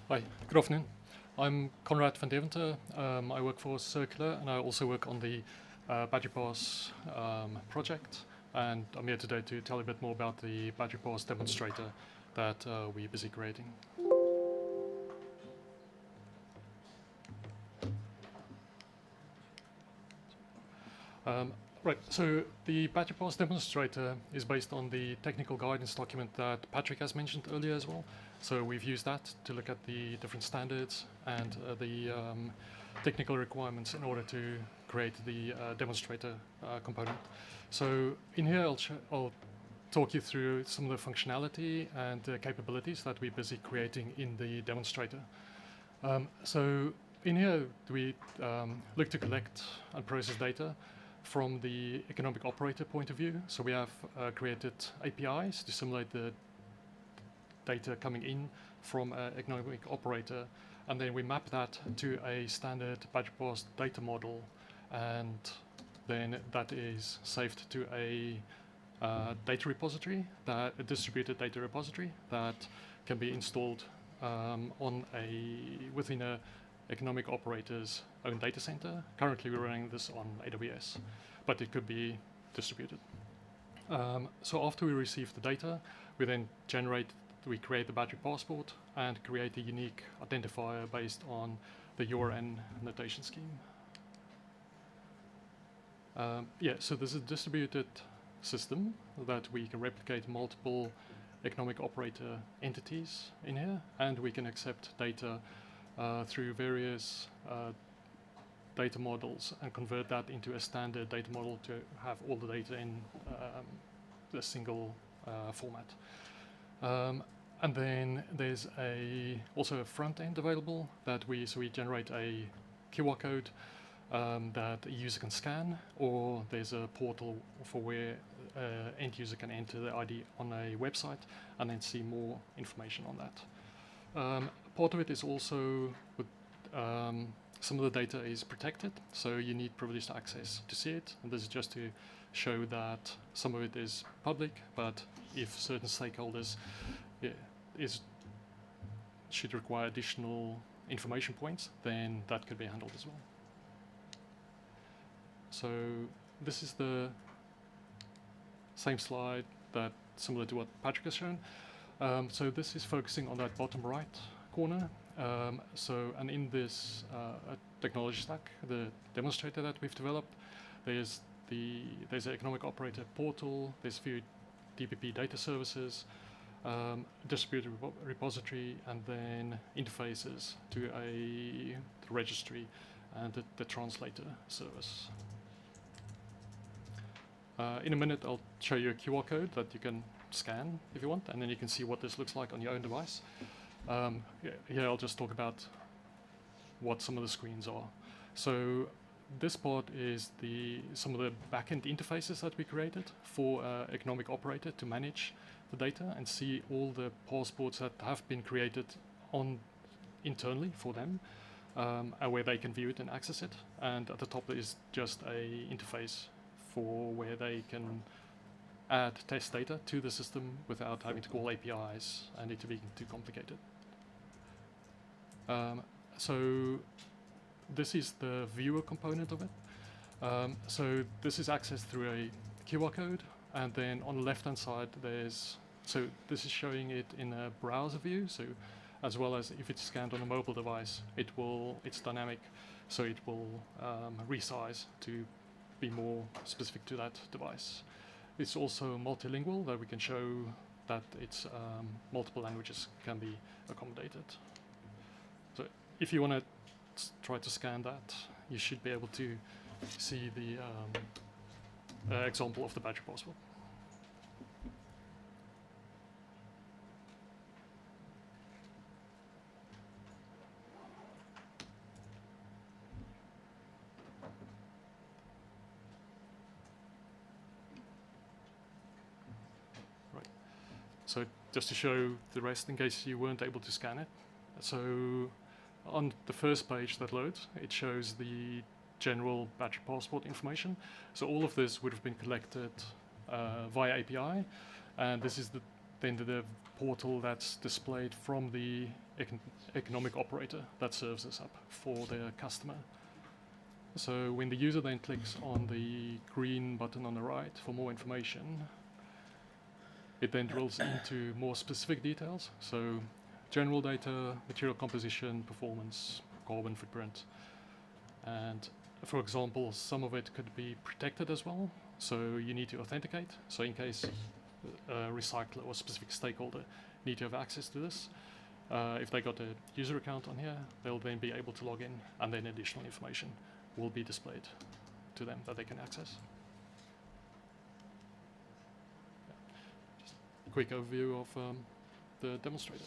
Hi, good afternoon. I'm Coenraad van Deventer. I work for Circulor, and I also work on the BatteryPass project. And I'm here today to tell you a bit more about the BatteryPass demonstrator that we're busy creating. Right, so the BatteryPass demonstrator is based on the technical guidance document that Patrick has mentioned earlier as well. So we've used that to look at the different standards and the technical requirements in order to create the demonstrator component. So in here I'll talk you through some of the functionality and capabilities that we're busy creating in the demonstrator. So in here we look to collect and process data from the economic operator point of view. So we have created APIs to simulate the data coming in from an economic operator, and then we map that to a standard BatteryPass data model, and then that is saved to a data repository, a distributed data repository that can be installed within a economic operator's own data center. Currently we're running this on AWS, but it could be distributed. So after we receive the data, we then we create the battery passport and create a unique identifier based on the URN notation scheme. So there's a distributed system that we can replicate multiple economic operator entities in here, and we can accept data through various data models and convert that into a standard data model to have all the data in a single format. And then there's also a front end available that we generate a QR code that a user can scan, or there's a portal for where end user can enter the ID on a website and then see more information on that. Part of it is also with some of the data is protected, so you need privileged access to see it, and this is just to show that some of it is public, but if certain stakeholders should require additional information points, then that could be handled as well. So this is the same slide that similar to what Patrick has shown. So this is focusing on that bottom right corner. And in this technology stack, the demonstrator that we've developed, there's an economic operator portal, there's a few DPP data services, distributed repository, and then interfaces to the registry and the translator service. In a minute, I'll show you a QR code that you can scan if you want, and then you can see what this looks like on your own device. Here I'll just talk about what some of the screens are. So this part is some of the backend interfaces that we created for economic operator to manage the data and see all the passports that have been created internally for them, where they can view it and access it. And at the top is just a interface for where they can add test data to the system without having to call APIs and it to be too complicated. So this is the viewer component of it. So this is accessed through a QR code, and then on the left-hand side this is showing it in a browser view. So as well as if it's scanned on a mobile device, it's dynamic, so it will resize to be more specific to that device. It's also multilingual, that we can show that it's multiple languages can be accommodated. So if you want to try to scan that, you should be able to see the example of the battery passport. Right. So just to show the rest in case you weren't able to scan it. So on the first page that loads, it shows the general battery passport information. So all of this would have been collected via API, and this is then the portal that's displayed from the economic operator that serves this up for their customer. So when the user then clicks on the green button on the right for more information, it then drills into more specific details. So general data, material composition, performance, carbon footprint. And for example, some of it could be protected as well. So you need to authenticate. So in case a recycler or a specific stakeholder need to have access to this, if they got a user account on here, they'll then be able to log in, and then additional information will be displayed to them that they can access. Just a quick overview of the demonstrator.